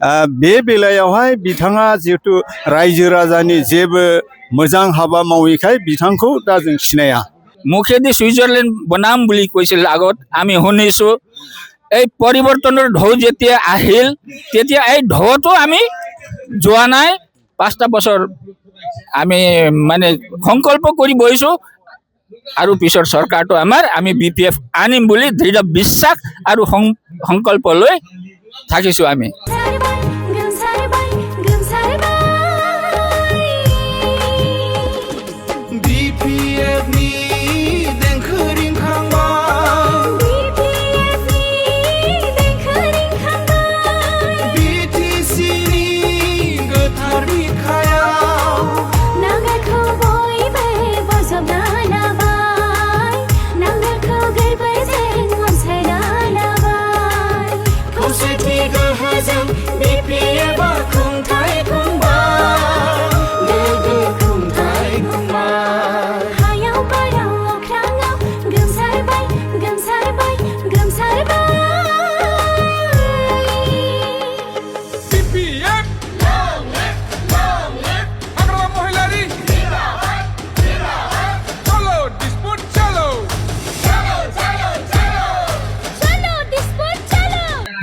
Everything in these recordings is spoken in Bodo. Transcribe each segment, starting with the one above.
बे बेलायावहाय बिथाङा जिहेतु रायजो राजानि जेबो मोजां हाबा मावैखाय बिथांखौ दा जों सिनाया। মুখেদি সুইজারল্যান্ড বনাম বুলি কৈছিল আগত, আমি শুনিছোঁ। এই পৰিৱৰ্তনৰ ঢৌ যেতিয়া আহিল তেতিয়া এই ঢৌটো আমি যোৱা নাই। 5টা বছৰ আমি মানে সংকল্প কৰি বহিছোঁ আৰু পিছৰ চৰকাৰটো আমাৰ, আমি BPF আনিম বুলি দৃঢ় বিশ্বাস আৰু সংকল্প লৈ থাকিছোঁ আমি।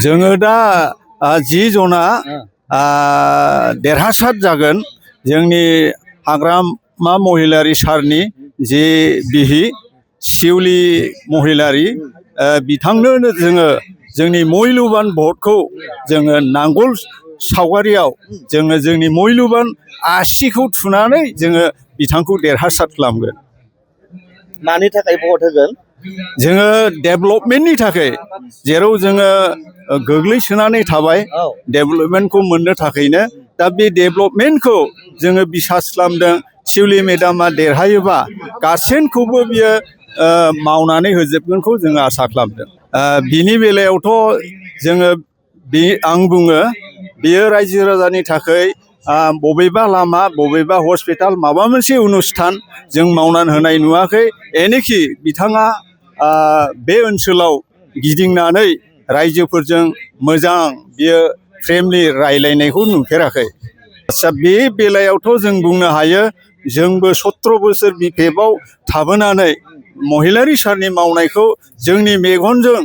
जोङो दा 10 जना देरहासार जागोन। जोंनि हाग्रामा महिलारि सारनि जे बिहि शिवली महिलारि बिथांनो जोङो जोंनि मैलुबान भटखौ जोङो नांगोल सावगारियाव जोङो जोंनि मैलुबान आसिखौ थुनानै जोङो बिथांखौ देरहासार खालामगोन। मानि थाखाय भट होगोन? जोङो डेभेलपमेन्टनि थाखाय, जेराव जोङो गोग्लैसोनानै थाबाय डेभेलपमेन्टखौ मोननो थाखायनो। दा बे डेभेलपमेन्टखौ जोङो बिसास खालामदों शिवली मेडामा देरहायोबा गासैखौबो बियो मावनानै होजोबगोनखौ जोङो आसा खालामदों। बिनि बेलायावथ' जोङो आं बुङो बियो रायजो राजानि थाखाय बबेबा लामा बबेबा हस्पिटाल माबा मोनसे अनुष्ठान जों मावनानै होनाय नुवाखै। एनेखि बिथाङा बे ओनसोलाव गिदिंनानै रायजोफोरजों मोजां बियो फ्रेमलि रायलायनायखौ नुफेराखै। आच्छा, बे बेलायावथ' जों बुंनो हायो जोंबो 17 बोसोर BPFआव थाबोनानै महिलारि सारनि मावनायखौ जोंनि मेगनजों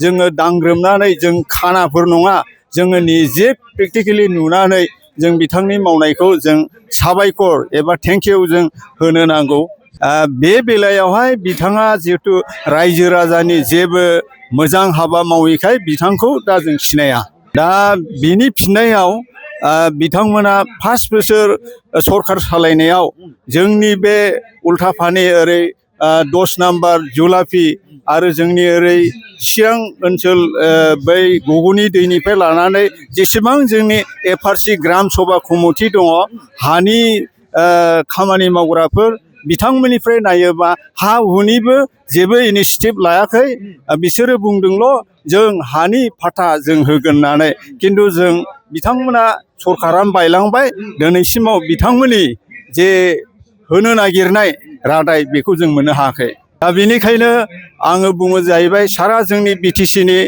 जोङो दांग्रोमनानै, जों खानाफोर नङा, जोङो निजे प्रेक्टिकेलि नुनानै जों बिथांनि मावनायखौ जों साबायखर एबा थेंक इउ जों होनो नांगौ। बे बेलायावहाय बिथाङा जिहेतु रायजो राजानि जेबो मोजां हाबा मावैखाय बिथांखौ दा जों सिनाया। दा बिनि फिननायाव बिथांमोना 5 बोसोर सरकार सालायनायाव जोंनि बे उल्थाफानि ओरै 10 नाम्बार जुलाफि आरो जोंनि ओरै चिरां ओनसोल बै गग'नि दैनिफ्राय लानानै जेसेबां जोंनि FRC ग्राम सभा कमिटि दङ हानि खामानि मावग्राफोर, बिथांमोननिफ्राय नायोबा हा हुनिबो जेबो इनिशिएटिभ लायाखै। बिसोरो बुंदोंल' जों हानि फाथा जों होगोन होननानै, खिन्थु जों बिथांमोना सरकारा बायलांबाय, दिनैसिमाव बिथांमोननि जे होनो नागिरनाय रादाय बेखौ जों मोननो हायाखै। दा बेनिखायनो आङो बुङो जाहैबाय सारा जोंनि BTCनि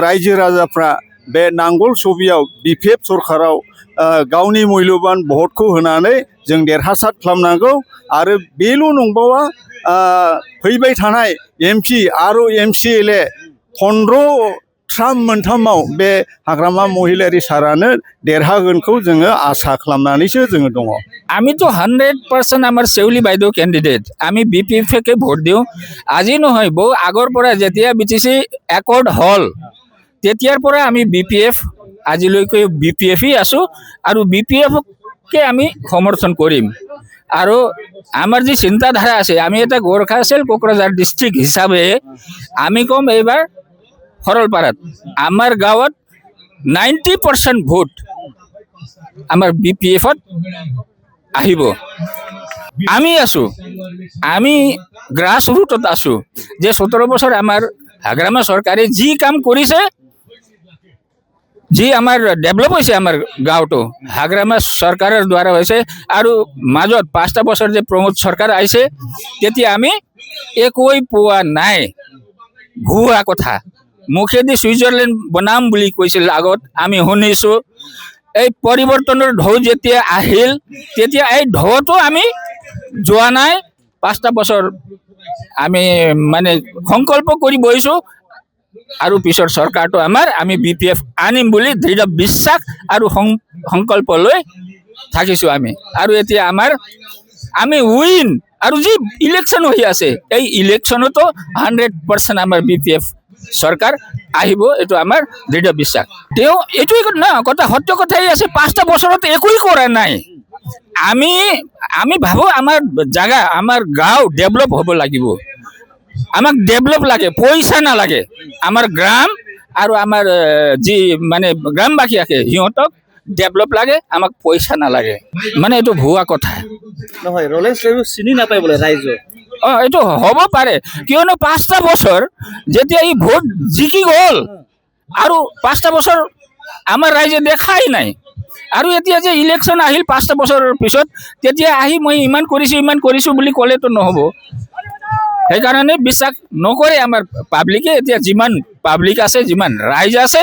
रायजो राजाफ्रा बे नांगोल सबियाव BPF सरकाराव गावनि मैलुबान भटखौ होनानै जों देरहासार खालामनांगौ। आरो बेल' नंबावा, फैबाय थानाय MP आरो MCLA 15 ट्राम मोनथामाव बे हाग्रामा महिलारि सारानो देरहागोनखौ जोङो आसा खालामनानैसो जोङो दङ। আমি তো 100% আমাৰ শিউলি বাইদেউ কেণ্ডিডেট, আমি BPFকে ভোট দিওঁ। আজি নহয়, বহু আগৰ পৰা যেতিয়া BTC একৰ্ড হ'ল তেতিয়াৰ পৰা আমি BPF, আজিলৈকে BPFই আছোঁ আৰু BPFকে আমি সমৰ্থন কৰিম। আৰু আমাৰ যি চিন্তাধাৰা আছে, আমি এটা গোৰ্খা আছিল কোকৰাঝাৰ ডিষ্ট্ৰিক্ট হিচাপে আমি কম এইবাৰ সৰলপাৰাত আমাৰ গাঁৱত 90% ভোট আমাৰ BPFত আহিব। আমি আছোঁ, আমি গ্ৰাছ ৰুটত আছোঁ। যে 17 বছৰ আমাৰ হাগ্ৰামা চৰকাৰে যি কাম কৰিছে, যি আমাৰ ডেভেলপ হৈছে আমাৰ গাঁৱটো হাগ্ৰামা চৰকাৰৰ দ্বাৰা হৈছে। আৰু মাজত 5টা বছৰ যে প্ৰমোদ চৰকাৰ আহিছে তেতিয়া আমি একোৱেই পোৱা নাই, ভুৱা কথা। মুখেদি ছুইজাৰলেণ্ড বনাম বুলি কৈছিল আগত, আমি শুনিছোঁ। এই পৰিৱৰ্তনৰ ঢৌ যেতিয়া আহিল, তেতিয়া এই ঢৌটো আমি যোৱা নাই। 5টা বছৰ আমি মানে সংকল্প কৰি বহিছোঁ, আৰু পিছৰ চৰকাৰটো আমাৰ, আমি BPF আনিম বুলি দৃঢ় বিশ্বাস আৰু সংকল্প লৈ থাকিছোঁ আমি। আৰু এতিয়া আমি উইন, আৰু যি ইলেকশ্যন হৈ আছে, এই ইলেকশ্যনতো 100% আমাৰ BPF চৰকাৰ আহিব, এইটো আমাৰ দৃঢ় বিশ্বাস। তেওঁ এইটোৱে না কথা, সত্য কথাই আছে, 5টা বছৰত একোৱেই কৰা নাই। আমি ভাবোঁ আমাৰ জাগা, আমাৰ গাঁও ডেভেলপ হ'ব লাগিব। আমাক ডেভেলপ লাগে, পইচা নালাগে। আমাৰ গ্ৰাম আৰু আমাৰ যি মানে গ্ৰামবাসী আছে, সিহঁতক ডেভেলপ লাগে, আমাক পইচা নালাগে। মানে এইটো ভুৱা কথা। নহয়, ৰলেন্স লেবু চিনি নাপায় বোলে ৰাইজে। এইটো হ'ব পাৰে, কিয়নো 5টা বছৰ যেতিয়া ই ভোট জিকি গ'ল, আৰু 5টা বছৰ আমাৰ ৰাইজে দেখাই নাই। আৰু এতিয়া যে ইলেকশ্যন আহিল 5টা বছৰৰ পিছত, তেতিয়া আহি মই ইমান কৰিছোঁ বুলি ক'লেতো নহ'ব। সেইকাৰণে বিশ্বাস নকৰে আমাৰ পাব্লিকে। এতিয়া যিমান পাব্লিক আছে, যিমান ৰাইজ আছে,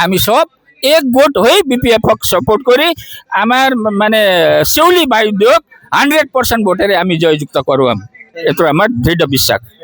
আমি চব একগোট হৈ BPF-ক ছাপোৰ্ট কৰি আমাৰ মানে চেউলি বাইদেউক 100% ভোটেৰে আমি জয়যুক্ত কৰোঁ। এইটো আমাৰ দৃঢ় বিশ্বাস।